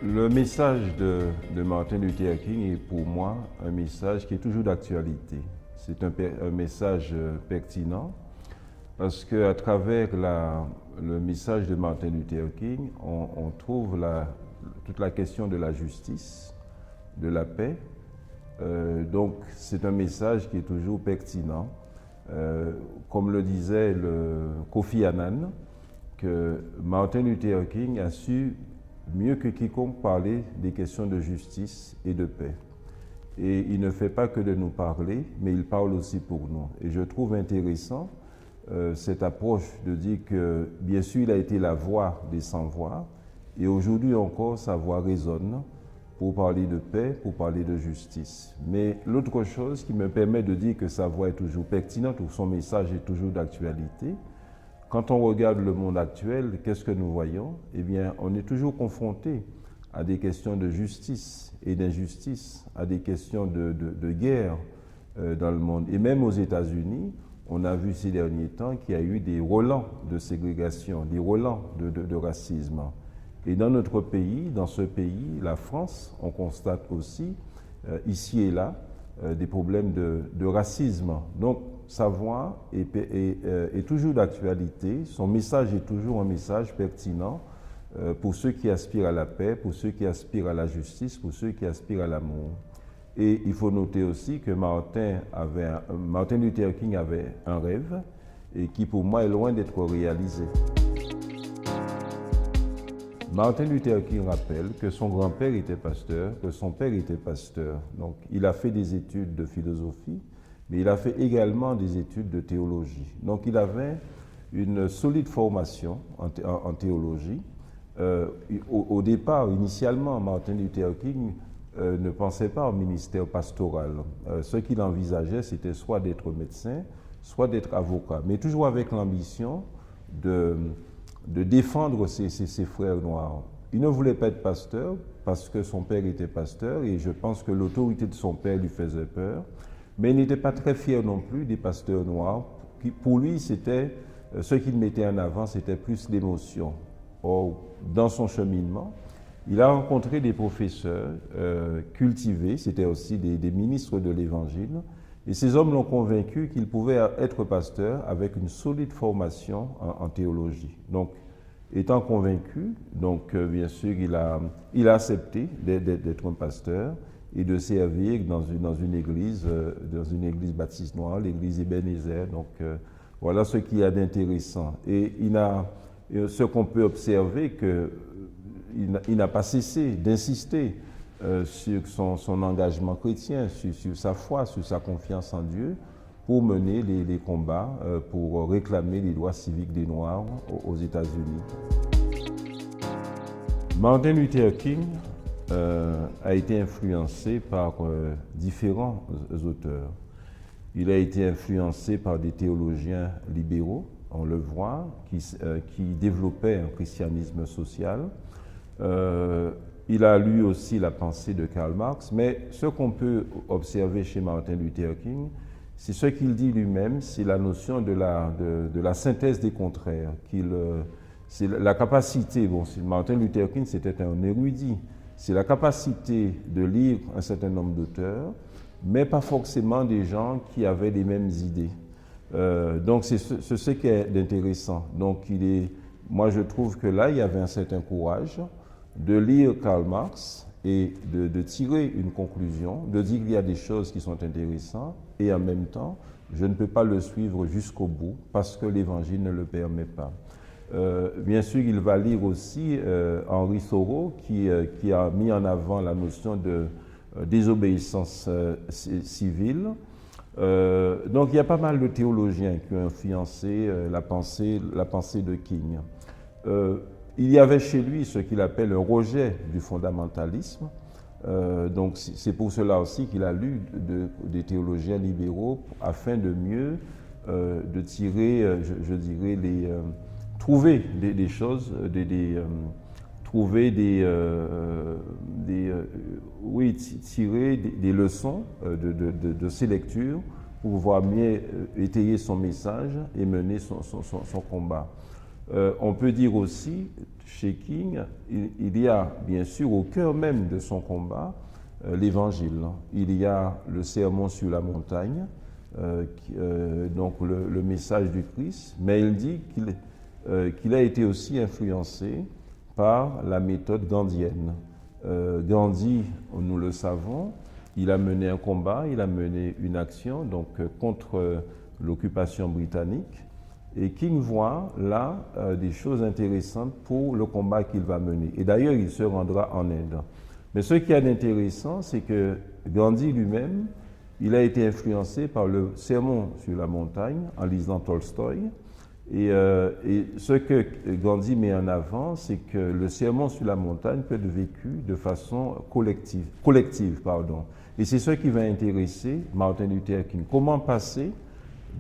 Le message de Martin Luther King est pour moi un message qui est toujours d'actualité. C'est un message pertinent parce qu'à travers le message de Martin Luther King, on trouve toute la question de la justice, de la paix. Donc c'est un message qui est toujours pertinent. Comme le disait le Kofi Annan, que Martin Luther King a su mieux que quiconque parler des questions de justice et de paix. Et il ne fait pas que de nous parler, mais il parle aussi pour nous. Et je trouve intéressant cette approche de dire que, bien sûr, il a été la voix des sans-voix, et aujourd'hui encore, sa voix résonne pour parler de paix, pour parler de justice. Mais l'autre chose qui me permet de dire que sa voix est toujours pertinente, ou son message est toujours d'actualité, quand on regarde le monde actuel, qu'est-ce que nous voyons? Eh bien, on est toujours confronté à des questions de justice et d'injustice, à des questions de guerre dans le monde. Et même aux États-Unis, on a vu ces derniers temps qu'il y a eu des relents de ségrégation, des relents de racisme. Et dans notre pays, dans ce pays, la France, on constate aussi, ici et là, des problèmes de racisme. Donc, sa voix est toujours d'actualité, son message est toujours un message pertinent pour ceux qui aspirent à la paix, pour ceux qui aspirent à la justice, pour ceux qui aspirent à l'amour. Et il faut noter aussi que Martin Luther King avait un rêve et qui pour moi est loin d'être réalisé. Martin Luther King rappelle que son grand-père était pasteur, que son père était pasteur. Donc il a fait des études de philosophie, mais il a fait également des études de théologie. Donc il avait une solide formation en théologie. Au départ, initialement, Martin Luther King ne pensait pas au ministère pastoral. Ce qu'il envisageait, c'était soit d'être médecin, soit d'être avocat, mais toujours avec l'ambition de défendre ses frères noirs. Il ne voulait pas être pasteur parce que son père était pasteur et je pense que l'autorité de son père lui faisait peur. Mais il n'était pas très fier non plus des pasteurs noirs. Pour lui, ce qu'il mettait en avant, c'était plus l'émotion. Or, dans son cheminement, il a rencontré des professeurs cultivés, c'était aussi des ministres de l'Évangile, et ces hommes l'ont convaincu qu'il pouvait être pasteur avec une solide formation en théologie. Donc, étant convaincu, bien sûr, il a accepté d'être un pasteur et de servir dans une église baptiste noire, l'église Ebenezer. Donc, voilà ce qu'il y a d'intéressant. Et ce qu'on peut observer, qu'il n'a pas cessé d'insister sur son engagement chrétien, sur sa foi, sur sa confiance en Dieu, pour mener les combats, pour réclamer les droits civiques des Noirs aux États-Unis. Martin Luther King a été influencé par différents auteurs. Il a été influencé par des théologiens libéraux, on le voit, qui développaient un christianisme social. Il a lu aussi la pensée de Karl Marx, mais ce qu'on peut observer chez Martin Luther King, c'est ce qu'il dit lui-même, c'est la notion de la synthèse des contraires. C'est la capacité, Martin Luther King c'était un érudit, c'est la capacité de lire un certain nombre d'auteurs, mais pas forcément des gens qui avaient les mêmes idées. Donc c'est ce qui est intéressant. Donc moi je trouve que là il y avait un certain courage de lire Karl Marx et de tirer une conclusion, de dire qu'il y a des choses qui sont intéressantes et en même temps je ne peux pas le suivre jusqu'au bout parce que l'Évangile ne le permet pas. Bien sûr, il va lire aussi Henri Thoreau qui a mis en avant la notion de désobéissance civile. Donc il y a pas mal de théologiens qui ont influencé la pensée de King. Il y avait chez lui ce qu'il appelle un rejet du fondamentalisme. Donc c'est pour cela aussi qu'il a lu des théologiens libéraux afin de mieux de tirer, je dirais, trouver des choses, tirer des leçons de ces lectures pour pouvoir mieux étayer son message et mener son combat. On peut dire aussi, chez King, il y a bien sûr au cœur même de son combat l'Évangile. Il y a le sermon sur la montagne, donc le message du Christ, mais il dit qu'il a été aussi influencé par la méthode gandhienne. Gandhi, nous le savons, il a mené un combat, il a mené une action donc, contre l'occupation britannique. Et King voit là des choses intéressantes pour le combat qu'il va mener. Et d'ailleurs, il se rendra en Inde. Mais ce qui est intéressant, c'est que Gandhi lui-même, il a été influencé par le sermon sur la montagne en lisant Tolstoï. Et ce que Gandhi met en avant, c'est que le sermon sur la montagne peut être vécu de façon collective. Et c'est ce qui va intéresser Martin Luther King. Comment passer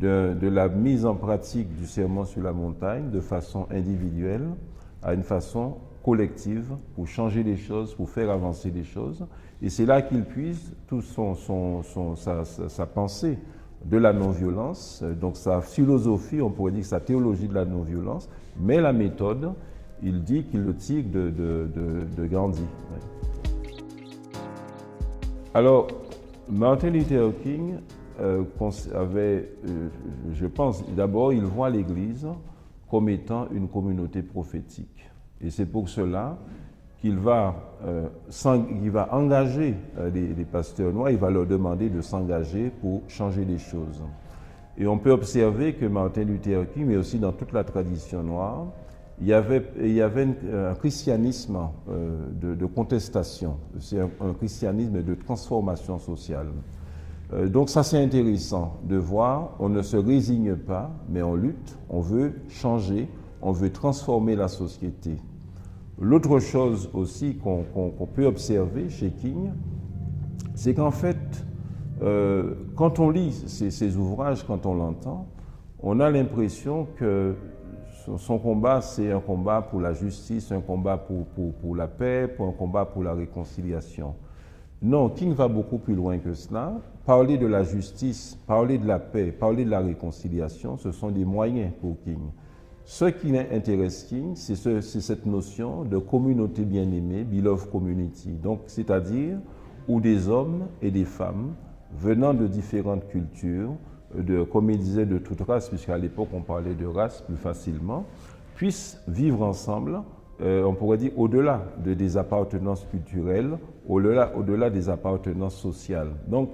de la mise en pratique du sermon sur la montagne de façon individuelle à une façon collective pour changer les choses, pour faire avancer les choses. Et c'est là qu'il puise toute sa pensée de la non-violence, donc sa philosophie, on pourrait dire sa théologie de la non-violence, mais la méthode, il dit qu'il le tire de Gandhi. Alors, Martin Luther King je pense, d'abord, il voit l'Église comme étant une communauté prophétique. Et c'est pour cela qu'il va engager les pasteurs noirs, il va leur demander de s'engager pour changer les choses. Et on peut observer que Martin Luther King, mais aussi dans toute la tradition noire, il y avait un christianisme de contestation, c'est un christianisme de transformation sociale. Donc ça c'est intéressant de voir, on ne se résigne pas, mais on lutte, on veut changer, on veut transformer la société. L'autre chose aussi qu'on peut observer chez King, c'est qu'en fait, quand on lit ses ouvrages, quand on l'entend, on a l'impression que son combat, c'est un combat pour la justice, un combat pour la paix, un combat pour la réconciliation. Non, King va beaucoup plus loin que cela. Parler de la justice, parler de la paix, parler de la réconciliation, ce sont des moyens pour King. Ce qui intéresse King, c'est cette notion de communauté bien-aimée, beloved community. Donc, c'est-à-dire où des hommes et des femmes venant de différentes cultures, comme il disait de toute race, puisqu'à l'époque on parlait de race plus facilement, puissent vivre ensemble, on pourrait dire au-delà des appartenances culturelles, au-delà des appartenances sociales. Donc,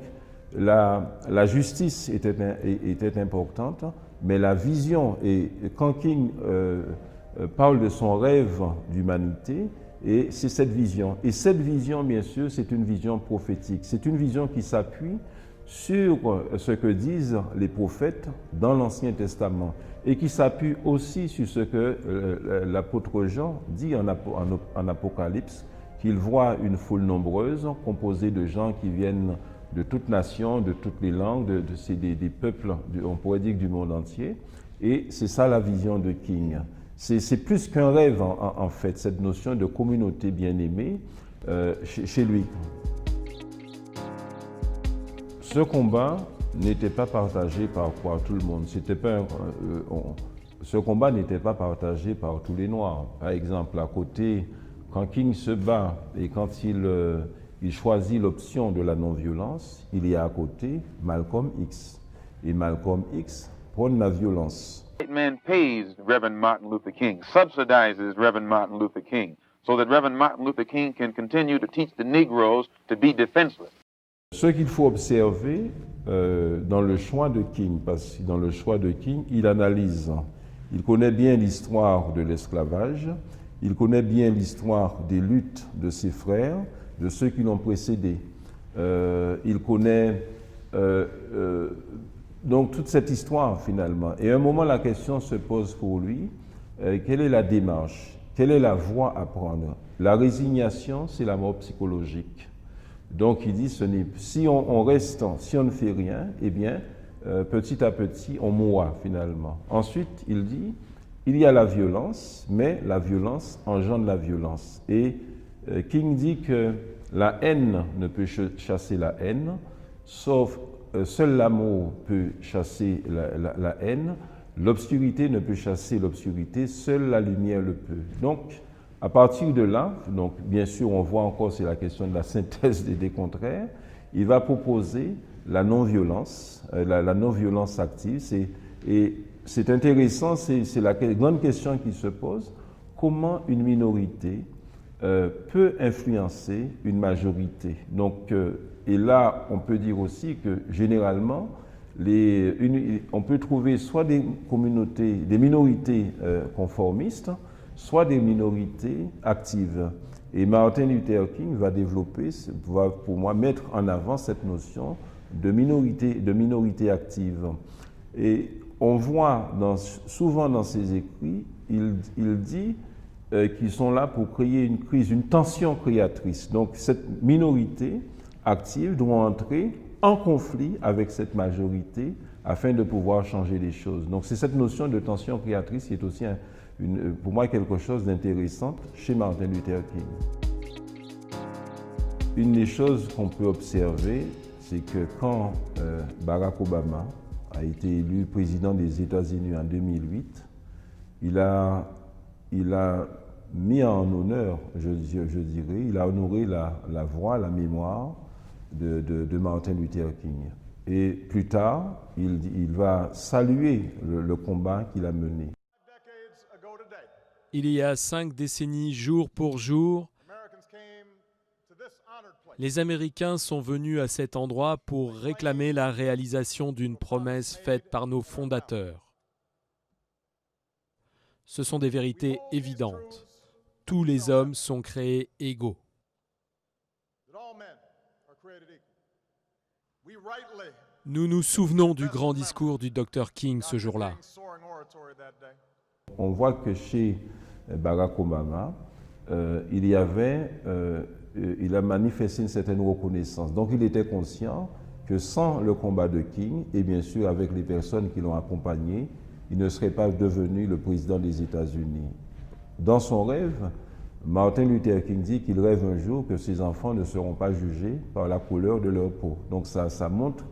la justice était importante, mais la vision, et quand King parle de son rêve d'humanité, et c'est cette vision. Et cette vision, bien sûr, c'est une vision prophétique. C'est une vision qui s'appuie sur ce que disent les prophètes dans l'Ancien Testament et qui s'appuie aussi sur ce que l'apôtre Jean dit en Apocalypse, qu'il voit une foule nombreuse composée de gens qui viennent de toutes nations, de toutes les langues, des peuples, on pourrait dire du monde entier. Et c'est ça la vision de King. C'est plus qu'un rêve, en fait, cette notion de communauté bien-aimée chez lui. Ce combat n'était pas partagé par tout le monde. Ce combat n'était pas partagé par tous les Noirs. Par exemple, à côté, quand King se bat et quand il choisit l'option de la non-violence, il y a à côté Malcolm X. Et Malcolm X prône la violence. White man pays Reverend Martin Luther King, subsidizes Reverend Martin Luther King, so that Reverend Martin Luther King can continue to teach the Negroes to be defenseless. Ce qu'il faut observer dans le choix de King, parce que dans le choix de King, il analyse, il connaît bien l'histoire de l'esclavage, il connaît bien l'histoire des luttes de ses frères, de ceux qui l'ont précédé. Il connaît donc toute cette histoire finalement. Et à un moment, la question se pose pour lui, quelle est la démarche? Quelle est la voie à prendre? La résignation, c'est la mort psychologique. Donc il dit, si on reste, si on ne fait rien, eh bien, petit à petit, on mourra finalement. Ensuite, il dit, il y a la violence, mais la violence engendre la violence. Et King dit que la haine ne peut chasser la haine, sauf seul l'amour peut chasser la haine. L'obscurité ne peut chasser l'obscurité, seule la lumière le peut. Donc, à partir de là, donc bien sûr, on voit encore, c'est la question de la synthèse des contraires, il va proposer la non-violence, la non-violence active. Et c'est intéressant, c'est la grande question qui se pose, comment une minorité peut influencer une majorité. Donc, et là, on peut dire aussi que généralement, on peut trouver soit des communautés, des minorités conformistes, soit des minorités actives. Et Martin Luther King va développer, va pour moi mettre en avant cette notion de minorité active. Et on voit souvent dans ses écrits, il dit qu'ils sont là pour créer une crise, une tension créatrice. Donc cette minorité active doit entrer en conflit avec cette majorité afin de pouvoir changer les choses. Donc c'est cette notion de tension créatrice qui est aussi pour moi quelque chose d'intéressant chez Martin Luther King. Une des choses qu'on peut observer, c'est que quand Barack Obama a été élu président des États-Unis en 2008, il a mis en honneur, je dirais, il a honoré la voix, la mémoire de Martin Luther King. Et plus tard, il va saluer le combat qu'il a mené. Il y a 5 décennies, jour pour jour, les Américains sont venus à cet endroit pour réclamer la réalisation d'une promesse faite par nos fondateurs. Ce sont des vérités évidentes. Tous les hommes sont créés égaux. Nous nous souvenons du grand discours du Dr King ce jour-là. On voit que chez Barack Obama, il a manifesté une certaine reconnaissance. Donc il était conscient que sans le combat de King, et bien sûr avec les personnes qui l'ont accompagné, il ne serait pas devenu le président des États-Unis. Dans son rêve, Martin Luther King dit qu'il rêve un jour que ses enfants ne seront pas jugés par la couleur de leur peau. Donc ça montre,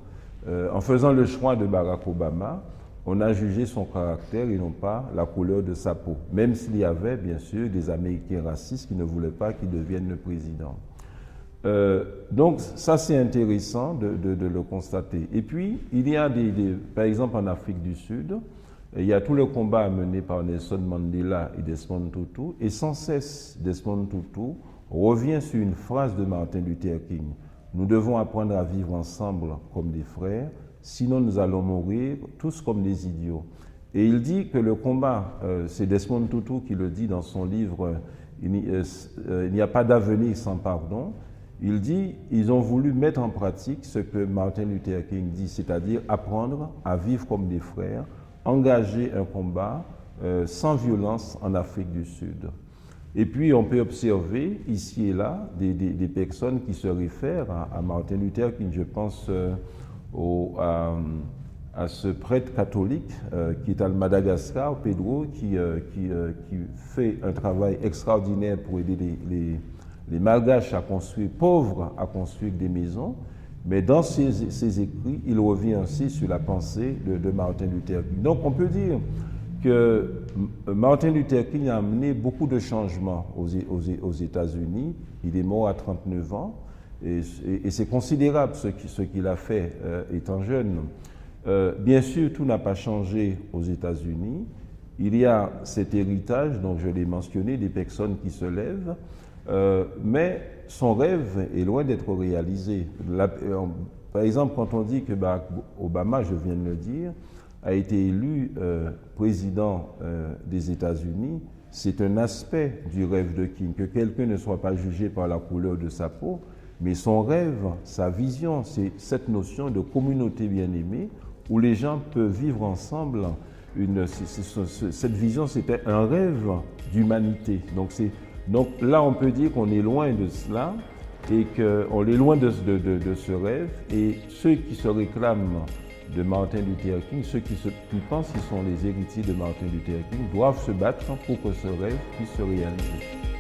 en faisant le choix de Barack Obama, on a jugé son caractère et non pas la couleur de sa peau, même s'il y avait bien sûr des Américains racistes qui ne voulaient pas qu'il devienne le président. Donc ça c'est intéressant de le constater. Et puis il y a par exemple en Afrique du Sud, il y a tout le combat mené par Nelson Mandela et Desmond Tutu, et sans cesse Desmond Tutu revient sur une phrase de Martin Luther King. Nous devons apprendre à vivre ensemble comme des frères, sinon nous allons mourir tous comme des idiots. Et il dit que le combat, c'est Desmond Tutu qui le dit dans son livre « Il n'y a pas d'avenir sans pardon », il dit ils ont voulu mettre en pratique ce que Martin Luther King dit, c'est-à-dire apprendre à vivre comme des frères, engager un combat sans violence en Afrique du Sud. Et puis on peut observer ici et là des personnes qui se réfèrent à Martin Luther King. Je pense à ce prêtre catholique qui est à Madagascar, Pedro, qui fait un travail extraordinaire pour aider les Malgaches pauvres à construire des maisons. Mais dans ses écrits, il revient aussi sur la pensée de Martin Luther King. Donc on peut dire que Martin Luther King a amené beaucoup de changements aux États-Unis. Il est mort à 39 ans et c'est considérable ce qu'il a fait étant jeune. Bien sûr, tout n'a pas changé aux États-Unis. Il y a cet héritage, dont je l'ai mentionné, des personnes qui se lèvent, mais son rêve est loin d'être réalisé. Par exemple, quand on dit que Barack Obama, je viens de le dire, a été élu président des États-Unis, c'est un aspect du rêve de King, que quelqu'un ne soit pas jugé par la couleur de sa peau, mais son rêve, sa vision, c'est cette notion de communauté bien-aimée où les gens peuvent vivre ensemble. Cette vision, c'était un rêve d'humanité. Donc là, on peut dire qu'on est loin de cela et qu'on est loin de ce rêve. Et ceux qui se réclament de Martin Luther King, ceux qui pensent qu'ils sont les héritiers de Martin Luther King, doivent se battre pour que ce rêve puisse se réaliser.